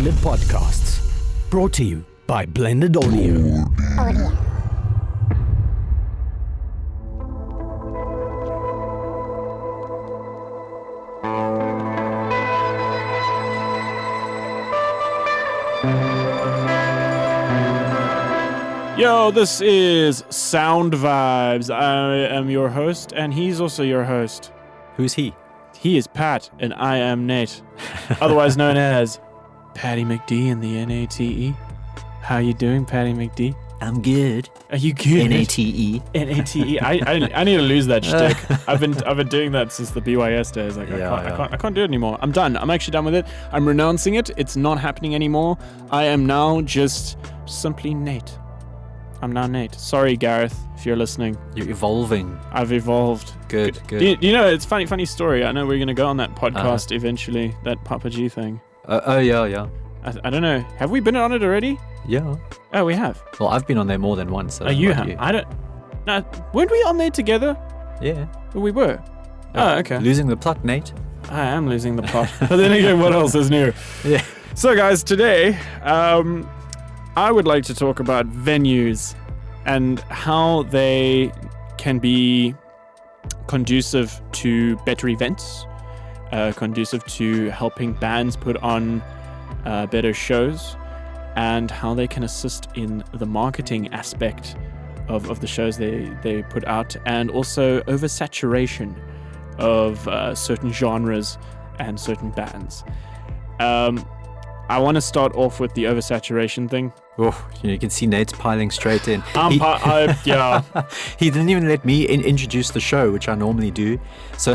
Blended Podcasts. Brought to you by Blended Audio. Yo, this is Sound Vibes. I am your host, and he's also your host. Who's he? He is Pat, and I am Nate, otherwise known as Patty McD in the NATE. How you doing, Patty McD? I'm good. Are you good? NATE. NATE. I need to lose that shtick. I've been doing that since the BYS days. Like I can't do it anymore. I'm done. I'm actually done with it. I'm renouncing it. It's not happening anymore. I am now just simply Nate. I'm now Nate. Sorry, Gareth, if you're listening. You're evolving. I've evolved. Good. You know, it's funny story. I know we're going to go on that podcast eventually, that Papa G thing. Yeah. I don't know. Have we been on it already? Yeah. Oh, we have. Well, I've been on there more than once. So you have. I don't. No, weren't we on there together? Yeah. We were. Oh, okay. Losing the plot, Nate. I am losing the plot. But then again, what else is new? Yeah. So, guys, today, I would like to talk about venues and how they can be conducive to better events, conducive to helping bands put on better shows, and how they can assist in the marketing aspect of the shows they put out, and also oversaturation of certain genres and certain bands. I want to start off with the oversaturation thing. Oh, you can see Nate's piling straight in. Yeah. He didn't even let me introduce the show, which I normally do. So,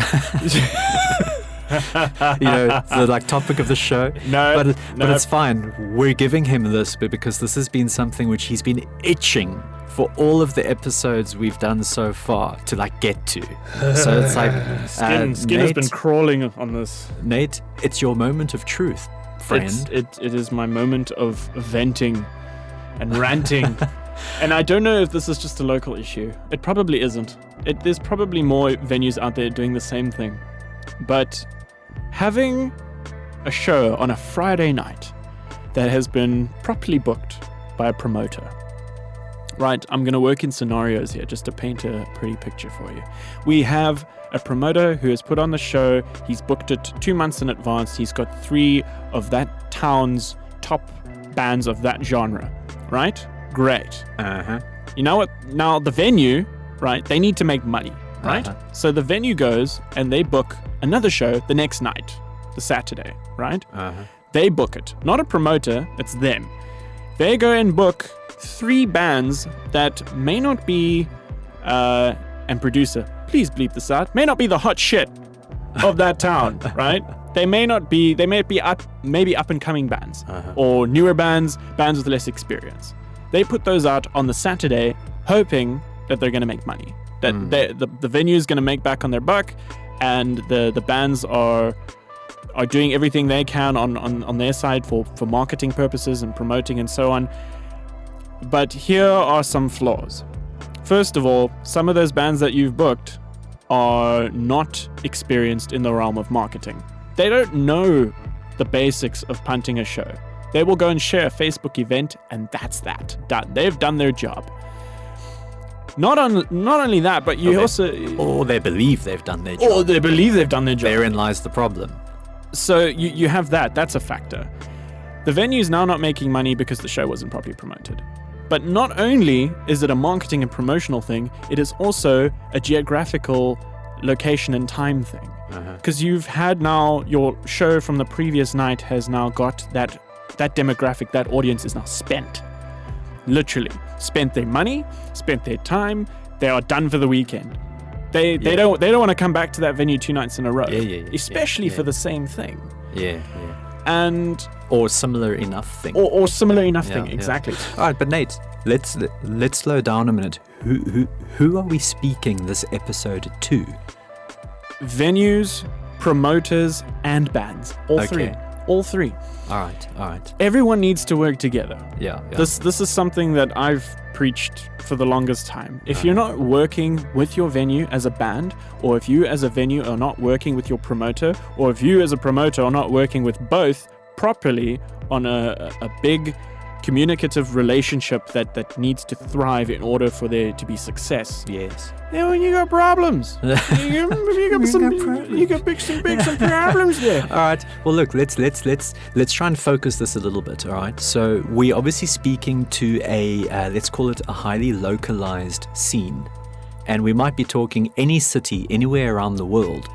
the topic of the show. No, but it's fine. We're giving him this because this has been something which he's been itching for all of the episodes we've done so far to get to. So it's like skin Nate, has been crawling on this. Nate, it's your moment of truth, friend. It is my moment of venting and ranting. And I don't know if this is just a local issue. It probably isn't. There's probably more venues out there doing the same thing. But having a show on a Friday night that has been properly booked by a promoter. Right, I'm going to work in scenarios here just to paint a pretty picture for you. We have a promoter who has put on the show. He's booked it 2 months in advance. He's got 3 of that town's top bands of that genre. Right? Great. You know what? Now the venue, right, they need to make money, right? So the venue goes and they book another show the next night, the Saturday, right? They book it. Not a promoter, it's them. They go and book 3 bands that may not be, and producer, please bleep this out, may not be the hot shit of that town, right? They may be up and coming bands, or newer bands with less experience. They put those out on the Saturday, hoping that they're going to make money, that the venue is going to make back on their buck, and the bands are doing everything they can on their side for marketing purposes and promoting and so on. But here are some flaws. First of all, some of those bands that you've booked are not experienced in the realm of marketing. They don't know the basics of punting a show. They will go and share a Facebook event, and that's that. Done. They've done their job. Not only that, but Or they believe they've done their job. Therein lies the problem. So you have that. That's a factor. The venue's now not making money because the show wasn't properly promoted. But not only is it a marketing and promotional thing, it is also a geographical location and time thing. Because you've had now your show from the previous night has now got that demographic, that audience is now spent. Literally. Spent their money, spent their time, they are done for the weekend. They don't want to come back to that venue 2 nights in a row. Especially for the same thing. And or similar enough thing. Or similar enough thing, exactly. All right, but Nate, let's slow down a minute. Who are we speaking this episode to? Venues, promoters, and bands. All three. All three. All right. Everyone needs to work together. Yeah. This is something that I've preached for the longest time. If you're not working with your venue as a band, or if you as a venue are not working with your promoter, or if you as a promoter are not working with both properly on a big communicative relationship that needs to thrive in order for there to be success. Yes. Then when you got problems, you got some problems there. All right. Well, look. Let's try and focus this a little bit. All right. So we're obviously speaking to a let's call it a highly localized scene, and we might be talking any city anywhere around the world.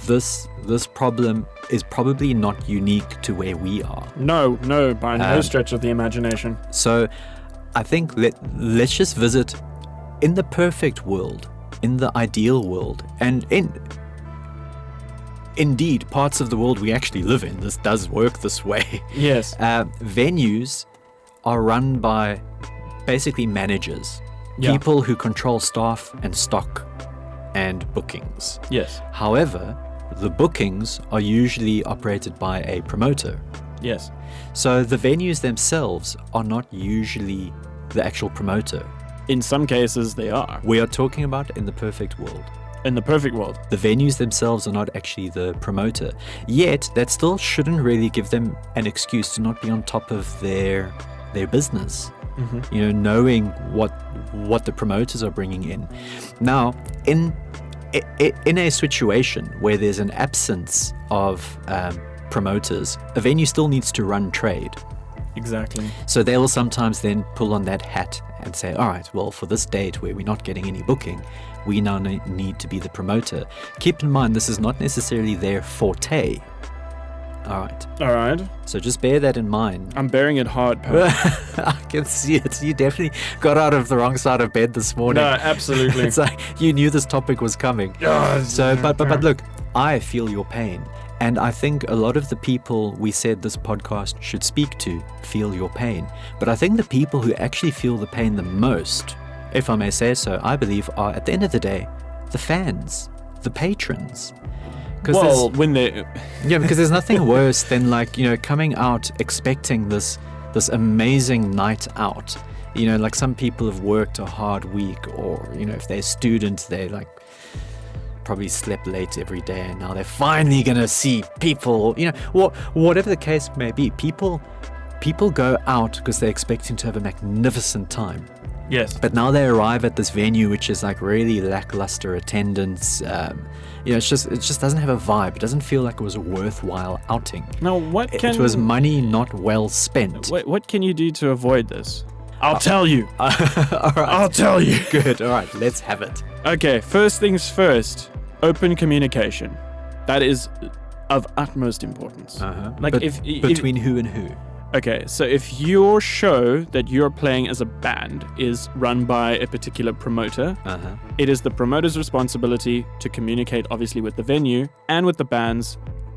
This problem is probably not unique to where we are. No, by no stretch of the imagination. So I think let's just visit in the perfect world, in the ideal world, and indeed parts of the world we actually live in. This does work this way. Yes. Venues are run by basically managers, Yeah. people who control staff and stock and bookings. Yes. However, the bookings are usually operated by a promoter. Yes. So the venues themselves are not usually the actual promoter. In some cases, they are. We are talking about in the perfect world. In the perfect world. The venues themselves are not actually the promoter. Yet, that still shouldn't really give them an excuse to not be on top of their business. Mm-hmm. You know, knowing what the promoters are bringing in. Now, in a situation where there's an absence of promoters, a venue still needs to run trade. Exactly. So they will sometimes then pull on that hat and say, all right, well, for this date where we're not getting any booking, we now need to be the promoter. Keep in mind, this is not necessarily their forte. All right. So just bear that in mind. I'm bearing it hard, Pat. I can see it. You definitely got out of the wrong side of bed this morning. No, absolutely. It's like you knew this topic was coming. But look, I feel your pain. And I think a lot of the people we said this podcast should speak to feel your pain. But I think the people who actually feel the pain the most, if I may say so, I believe are, at the end of the day, the fans, the patrons. Well, when they... Yeah, because there's nothing worse than coming out expecting this amazing night out. Like some people have worked a hard week, or, if they're students, they probably slept late every day, and now they're finally going to see people, whatever the case may be. People go out because they're expecting to have a magnificent time. Yes. But now they arrive at this venue, which is really lackluster attendance. It just doesn't have a vibe. It doesn't feel like it was a worthwhile outing. Now, it was money not well spent. What can you do to avoid this? I'll tell you. All right. I'll tell you. Good. All right. Let's have it. Okay. First things first. Open communication. That is of utmost importance. Uh-huh. Between who and who? Okay, so if your show that you're playing as a band is run by a particular promoter, it is the promoter's responsibility to communicate, obviously, with the venue and with the bands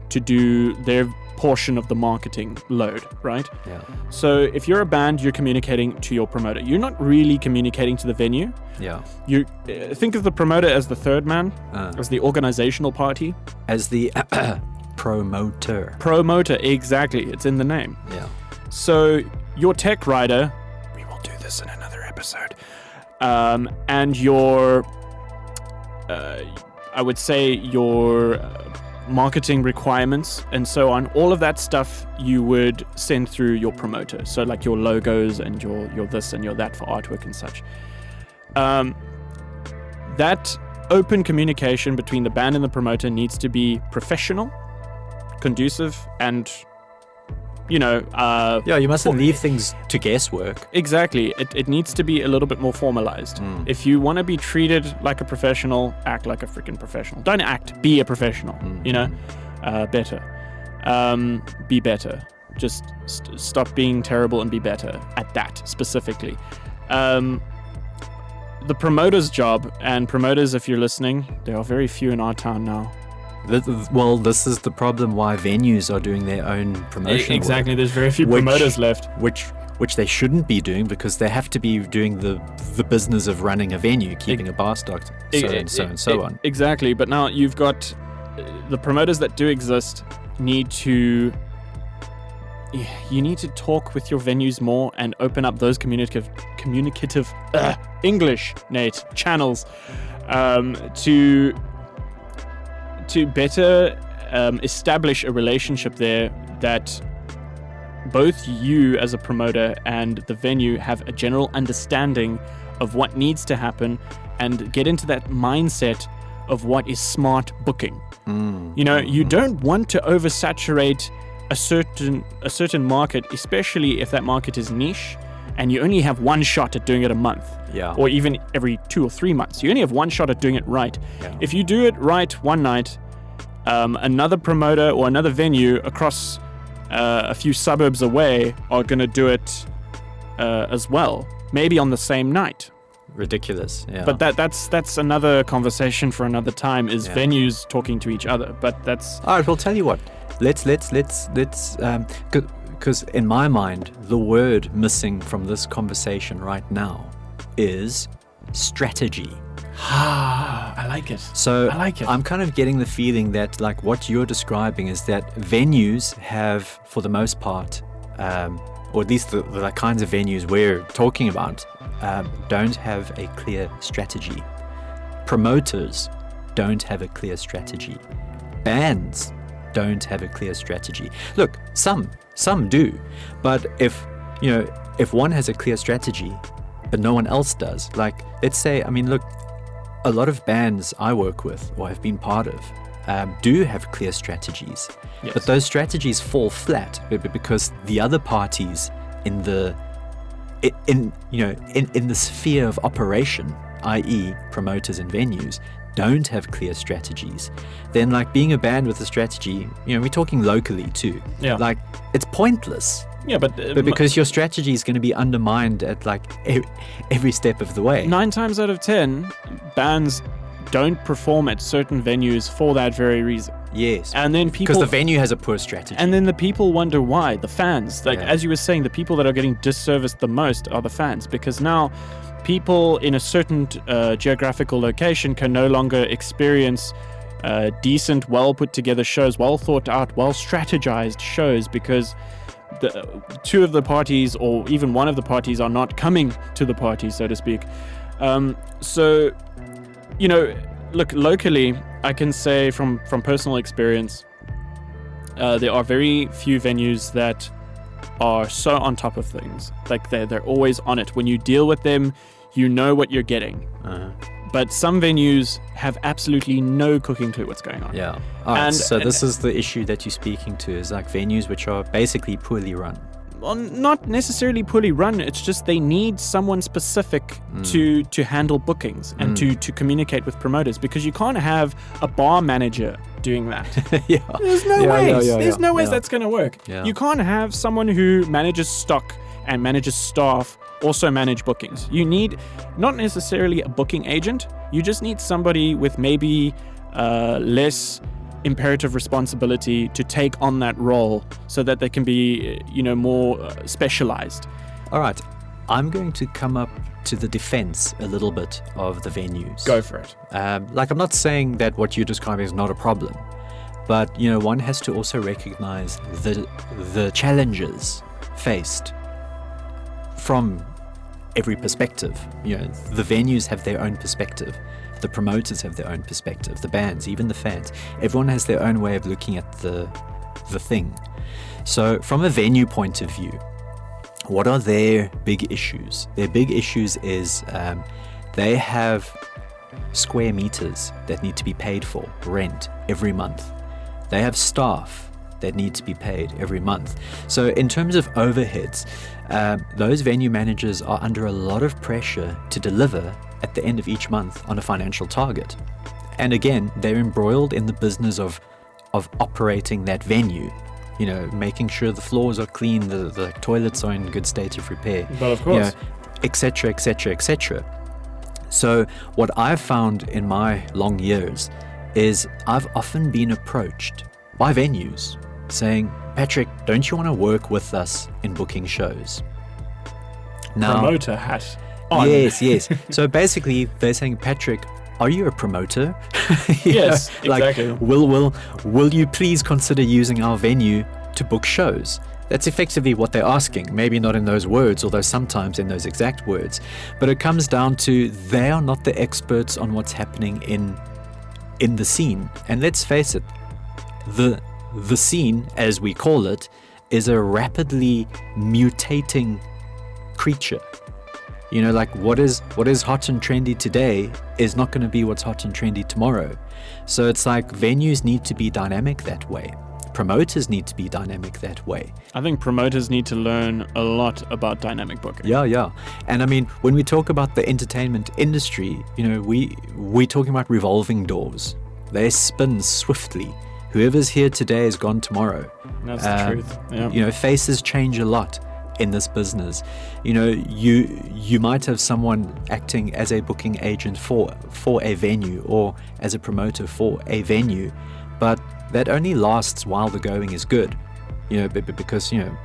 to do their portion of the marketing load, right? Yeah. So if you're a band, you're communicating to your promoter. You're not really communicating to the venue. Yeah. You think of the promoter as the third man, as the organizational party. As the promoter. Promoter, exactly. It's in the name. Yeah. So your tech writer, we will do this in another episode, and your, I would say your marketing requirements and so on, all of that stuff you would send through your promoter. So like your logos and your this and your that for artwork and such. That open communication between the band and the promoter needs to be professional, conducive, and you mustn't leave things to guesswork. Exactly. It needs to be a little bit more formalized. If you want to be treated like a professional, act like a freaking professional. Don't act, be a professional. Better. Be better. Just stop being terrible and be better at that specifically. The promoter's job, and promoters, if you're listening, there are very few in our town now. Well, this is the problem why venues are doing their own promotion. Exactly, there's very few promoters left. Which they shouldn't be doing, because they have to be doing the business of running a venue, keeping a bar stocked, so on. Exactly, but now you've got the promoters that do exist you need to talk with your venues more and open up those communicative English, Nate, channels to better establish a relationship there that both you as a promoter and the venue have a general understanding of what needs to happen and get into that mindset of what is smart booking. You don't want to oversaturate a certain market, especially if that market is niche and you only have one shot at doing it a month. Yeah. Or even every 2 or 3 months. You only have one shot at doing it right. Yeah. If you do it right one night, another promoter or another venue across a few suburbs away are going to do it as well, maybe on the same night. Ridiculous. Yeah. But that's another conversation for another time, is venues talking to each other. But that's... All right, well, tell you what. Let's because in my mind, the word missing from this conversation right now is strategy. I like it. So I like it. I'm kind of getting the feeling that, like, what you're describing is that venues have, for the most part, or at least the kinds of venues we're talking about, don't have a clear strategy. Promoters don't have a clear strategy. Bands don't have a clear strategy. Look, some do, but if one has a clear strategy, but no one else does, like, let's say, I mean, look, a lot of bands I work with or have been part of do have clear strategies, but those strategies fall flat because the other parties in the sphere of operation, i.e. promoters and venues, don't have clear strategies. Then, like, being a band with a strategy, we're talking locally too. Yeah. Like, it's pointless. Yeah, but because your strategy is going to be undermined at, like, every step of the way. 9 times out of 10, bands don't perform at certain venues for that very reason. Yes. And then because the venue has a poor strategy. And then the people wonder why. The fans, like, as you were saying, the people that are getting disserviced the most are the fans, because now people in a certain geographical location can no longer experience decent, well put together shows, well thought out, well strategized shows, because two of the parties, or even one of the parties, are not coming to the party, so to speak. So, look, locally, I can say from personal experience, there are very few venues that are so on top of things. Like, they're always on it. When you deal with them, you know what you're getting. But some venues have absolutely no cooking clue what's going on. Yeah. So this is the issue that you're speaking to, is like venues which are basically poorly run. Well, not necessarily poorly run. It's just they need someone specific to handle bookings and to communicate with promoters, because you can't have a bar manager doing that. There's no ways. There's no ways that's going to work. Yeah. You can't have someone who manages stock and manages staff also manage bookings. You need not necessarily a booking agent. You just need somebody with maybe less imperative responsibility to take on that role, so that they can be, more specialized. All right. I'm going to come up to the defense a little bit of the venues. Go for it. Like, I'm not saying that what you're describing is not a problem, but, one has to also recognize the challenges faced from every perspective. The venues have their own perspective. The promoters have their own perspective. The bands, even the fans. Everyone has their own way of looking at the thing. So from a venue point of view, what are their big issues? Their big issues is they have square meters that need to be paid for, rent, every month. They have staff that need to be paid every month. So in terms of overheads, those venue managers are under a lot of pressure to deliver at the end of each month on a financial target. And again, they're embroiled in the business of operating that venue, making sure the floors are clean, the toilets are in good state of repair, But of course. etc., etc., etc. So what I've found in my long years is I've often been approached by venues saying, Patrick, don't you want to work with us in booking shows? Now, Promoter hat on. Yes. So basically, they're saying, Patrick, are you a promoter? Yes, exactly. Like, will you please consider using our venue to book shows? That's effectively what they're asking. Maybe not in those words, although sometimes in those exact words. But it comes down to, they are not the experts on what's happening in the scene. And let's face it, the scene, as we call it, is a rapidly mutating creature. You know, like what is hot and trendy today is not going to be what's hot and trendy tomorrow. So it's like venues need to be dynamic that way. Promoters need to be dynamic that way. I think promoters need to learn a lot about dynamic booking. Yeah. And I mean, when we talk about the entertainment industry, you know, we're talking about revolving doors. They spin swiftly. Whoever's here today is gone tomorrow. That's the truth. Yeah. You know, faces change a lot in this business. You know, you might have someone acting as a booking agent for a venue or as a promoter for a venue, but that only lasts while the going is good. You know, because, you know,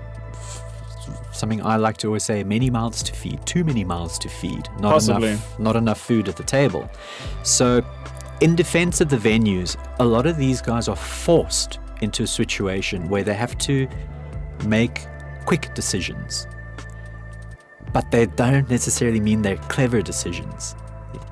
something I like to always say, many mouths to feed, too many mouths to feed, not enough food at the table. So in defense of the venues, a lot of these guys are forced into a situation where they have to make quick decisions, but they don't necessarily mean they're clever decisions.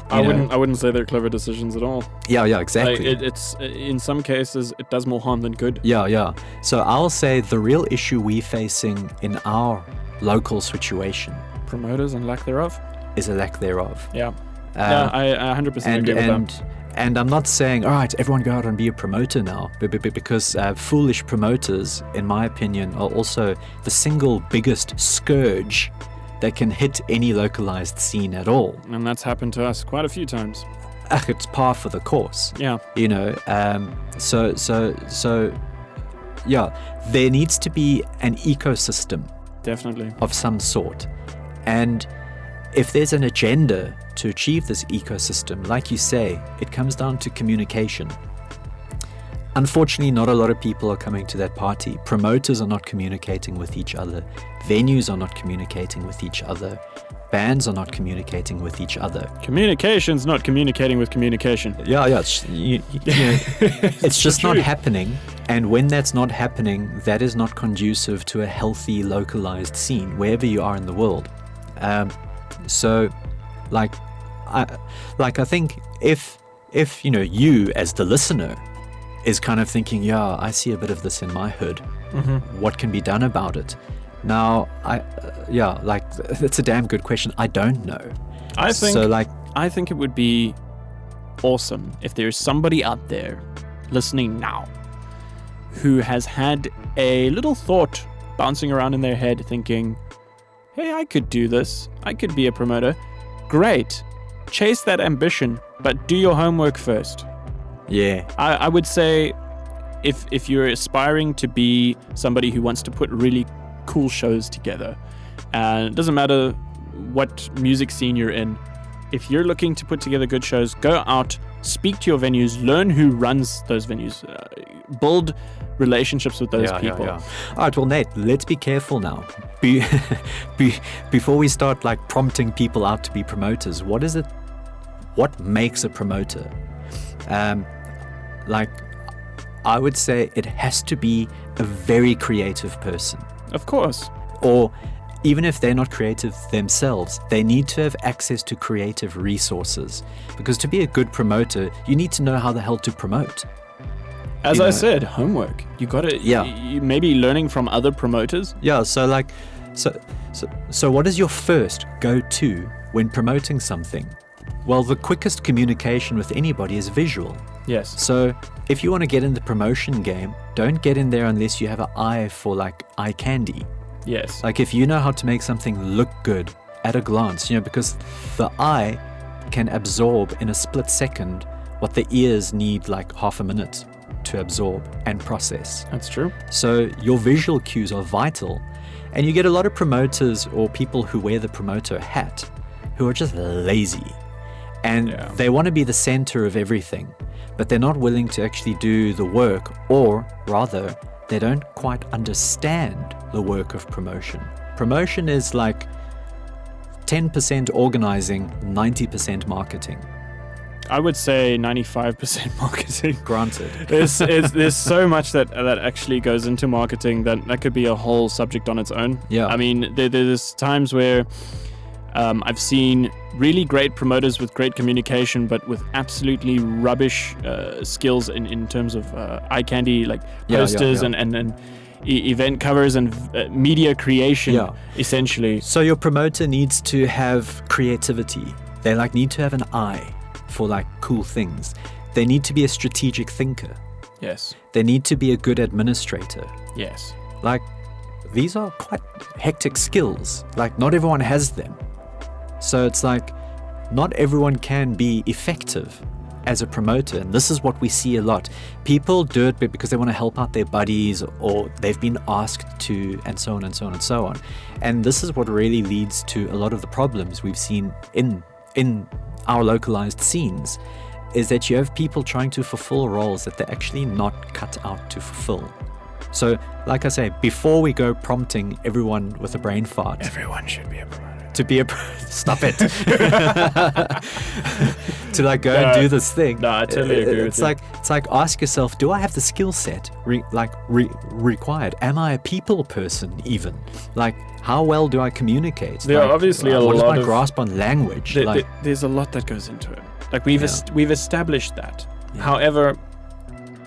I wouldn't say they're clever decisions at all. Yeah, exactly. Like it's in some cases it does more harm than good. Yeah. So I'll say the real issue we're facing in our local situation, promoters and lack thereof, is a lack thereof. Yeah. I 100% agree with that. And I'm not saying, all right, everyone go out and be a promoter now, because foolish promoters, in my opinion, are also the single biggest scourge that can hit any localized scene at all. And that's happened to us quite a few times. It's par for the course. Yeah. You know, so yeah, there needs to be an ecosystem. Definitely. Of some sort. And if there's an agenda to achieve this ecosystem, like you say, it comes down to communication. Unfortunately, not a lot of people are coming to that party. Promoters are not communicating with each other. Venues are not communicating with each other. Bands are not communicating with each other. Communication's not communicating with communication. Yeah. It's just not happening. And when that's not happening, that is not conducive to a healthy, localized scene, wherever you are in the world. So, I think if you know, you as the listener is kind of thinking, yeah, I see a bit of this in my hood. Mm-hmm. What can be done about it? Now, that's a damn good question. I don't know. I think it would be awesome if there's somebody out there listening now who has had a little thought bouncing around in their head thinking, hey, I could do this. I could be a promoter. Great. Chase that ambition, but do your homework first. Yeah. I would say if you're aspiring to be somebody who wants to put really cool shows together, and it doesn't matter what music scene you're in, if you're looking to put together good shows, go out, speak to your venues, learn who runs those venues, build relationships with those people. Yeah. All right, well, Nate, let's be careful now. Before we start prompting people out to be promoters, what makes a promoter? I would say it has to be a very creative person. Of course. Or even if they're not creative themselves, they need to have access to creative resources. Because to be a good promoter, you need to know how the hell to promote. As I said, homework. You got to, you maybe learning from other promoters. Yeah, so what is your first go-to when promoting something? Well, the quickest communication with anybody is visual. Yes. So if you want to get in the promotion game, don't get in there unless you have an eye for eye candy. Yes. If you know how to make something look good at a glance, because the eye can absorb in a split second what the ears need half a minute to absorb and process. That's true. So your visual cues are vital. And you get a lot of promoters or people who wear the promoter hat who are just lazy. And they want to be the center of everything, but they're not willing to actually do the work, or rather, they don't quite understand the work of promotion. Promotion is 10% organizing, 90% marketing. I would say 95% marketing. Granted. There's so much that actually goes into marketing that could be a whole subject on its own. Yeah. I mean, there's times where I've seen really great promoters with great communication, but with absolutely rubbish skills in terms of eye candy, like posters and event covers and media creation, essentially. So your promoter needs to have creativity. They need to have an eye for cool things. They need to be a strategic thinker. Yes. They need to be a good administrator. Yes. These are quite hectic skills. Not everyone has them. So it's not everyone can be effective as a promoter. And this is what we see a lot. People do it because they want to help out their buddies, or they've been asked to, and so on and so on and so on. And this is what really leads to a lot of the problems we've seen in our localized scenes, is that you have people trying to fulfill roles that they're actually not cut out to fulfill. So, like I say, before we go prompting everyone with a brain fart, everyone should be a promoter. To be stop it. To go and do this thing. No, I totally agree with you. It's ask yourself, do I have the skill set required? Am I a people person even? How well do I communicate? There are obviously a lot of... What is my grasp on language? There's a lot that goes into it. We've established that. Yeah. However,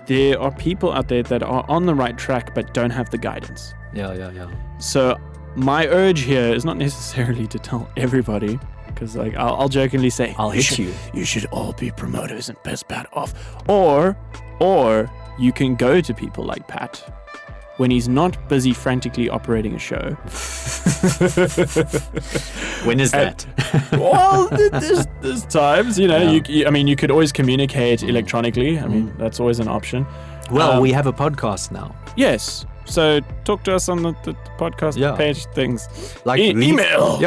there are people out there that are on the right track but don't have the guidance. Yeah. So my urge here is not necessarily to tell everybody, because I'll jokingly say, I'll hit you. You should all be promoters and piss Pat off. Or you can go to people like Pat when he's not busy frantically operating a show. When is that? Well, there's times, you could always communicate electronically. That's always an option. Well, we have a podcast now. Yes. So talk to us on the podcast page things. Email.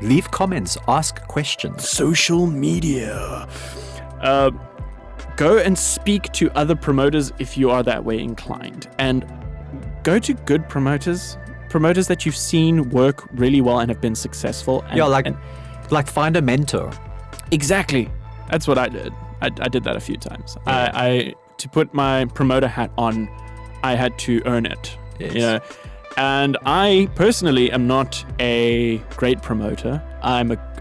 Leave comments. Ask questions. Social media. Go and speak to other promoters if you are that way inclined. And go to good promoters that you've seen work really well and have been successful. And, find a mentor. Exactly. That's what I did. I did that a few times. Yeah. To put my promoter hat on, I had to earn it. Yes. And I personally am not a great promoter.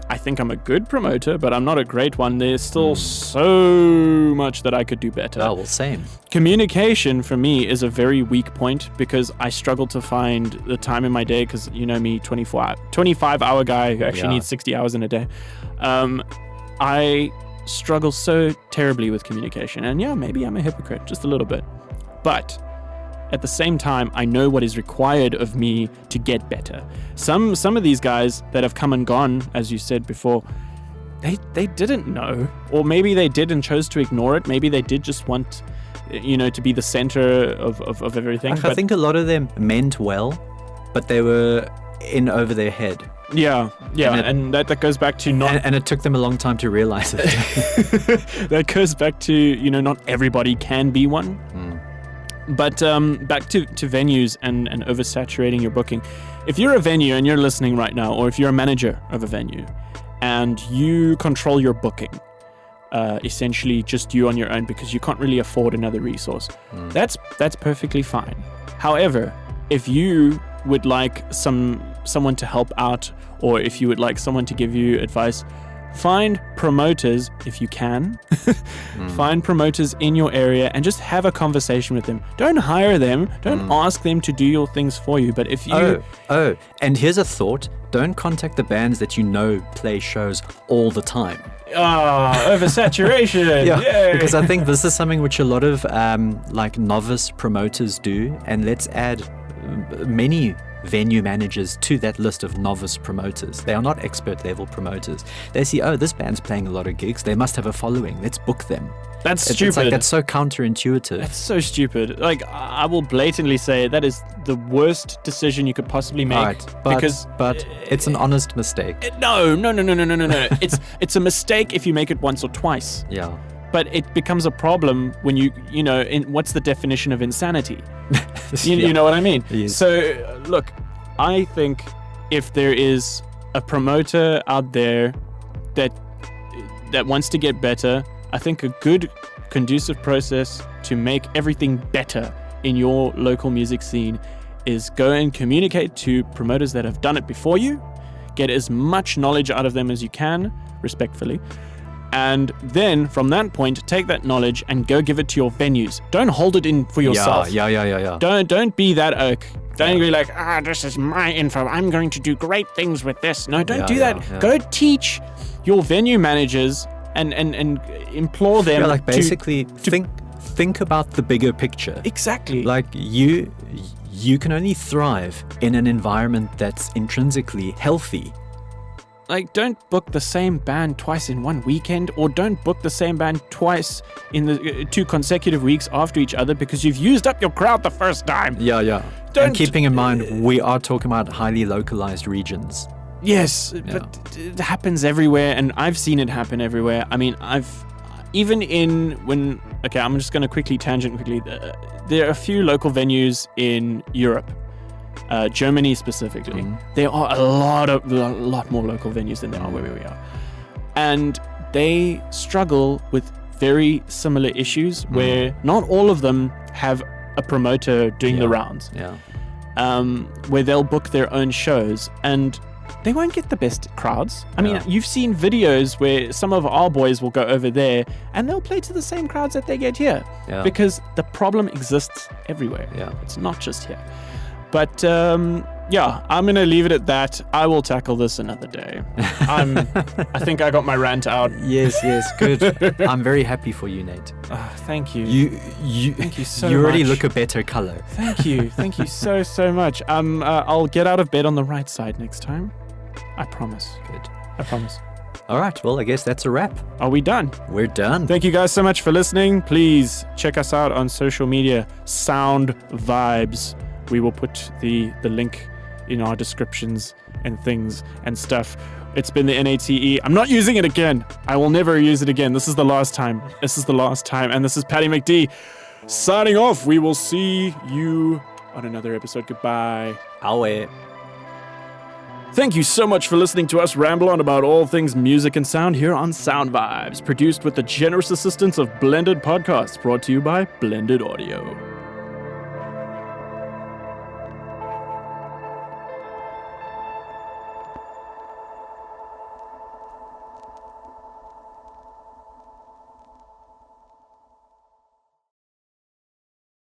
I think I'm a good promoter, but I'm not a great one. There's still so much that I could do better. Oh, well, same. Communication for me is a very weak point because I struggle to find the time in my day, because you know me, 25-hour guy who actually needs 60 hours in a day. I struggle so terribly with communication. And maybe I'm a hypocrite, just a little bit. But at the same time, I know what is required of me to get better. Some of these guys that have come and gone, as you said before, they didn't know, or maybe they did and chose to ignore it. Maybe they did just want, to be the center of everything. I think a lot of them meant well, but they were in over their head. Yeah, and that goes back to not... And it took them a long time to realize it. That goes back to, not everybody can be one. But back to venues and oversaturating your booking. If you're a venue and you're listening right now, or if you're a manager of a venue and you control your booking, essentially just you on your own because you can't really afford another resource, that's perfectly fine. However, if you would like someone to help out, or if you would like someone to give you advice, find promoters if you can. Find promoters in your area and just have a conversation with them. Don't hire them. Don't ask them to do your things for you. But if you... Oh, and here's a thought. Don't contact the bands that play shows all the time. Oversaturation. Yay. Because I think this is something which a lot of novice promoters do. And let's add many venue managers to that list of novice promoters. They are not expert level promoters. They see, this band's playing a lot of gigs. They must have a following. Let's book them. That's stupid. That's so counterintuitive. That's so stupid. I will blatantly say that is the worst decision you could possibly make. Right, but it's an honest mistake. No. It's a mistake if you make it once or twice. Yeah. But it becomes a problem when what's the definition of insanity? You know what I mean? Yes. So, look, I think if there is a promoter out there that wants to get better, I think a good, conducive process to make everything better in your local music scene is go and communicate to promoters that have done it before you, get as much knowledge out of them as you can, respectfully. And then from that point, take that knowledge and go give it to your venues. Don't hold it in for yourself. Yeah. Don't be that oak. Don't be like, this is my info. I'm going to do great things with this. No, don't do that. Yeah. Go teach your venue managers and implore them Yeah, like to basically think about the bigger picture. Exactly. Like you can only thrive in an environment that's intrinsically healthy. Like, don't book the same band twice in one weekend, or don't book the same band twice in the 2 consecutive weeks after each other because you've used up your crowd the first time. Yeah. And keeping in mind, we are talking about highly localized regions. Yes, but it happens everywhere, and I've seen it happen everywhere. I mean, I'm just going to tangent quickly. There are a few local venues in Europe. Germany specifically, there are a lot more local venues than there are where we are, and they struggle with very similar issues where not all of them have a promoter doing the rounds. Where they'll book their own shows and they won't get the best crowds. I mean, you've seen videos where some of our boys will go over there and they'll play to the same crowds that they get here because the problem exists everywhere. It's not just here. But I'm going to leave it at that. I will tackle this another day. I think I got my rant out. Yes, good. I'm very happy for you, Nate. Thank you. Thank you so much. You already look a better color. Thank you so much. I'll get out of bed on the right side next time. I promise. Good. I promise. All right, well, I guess that's a wrap. Are we done? We're done. Thank you guys so much for listening. Please check us out on social media, Sound Vaaibs. We will put the link in our descriptions and things and stuff. It's been the NATE. I'm not using it again. I will never use it again. This is the last time. And this is Patty McD signing off. We will see you on another episode. Goodbye. Aue. Thank you so much for listening to us ramble on about all things music and sound here on Sound Vaaibs, produced with the generous assistance of Blended Podcasts, brought to you by Blended Audio.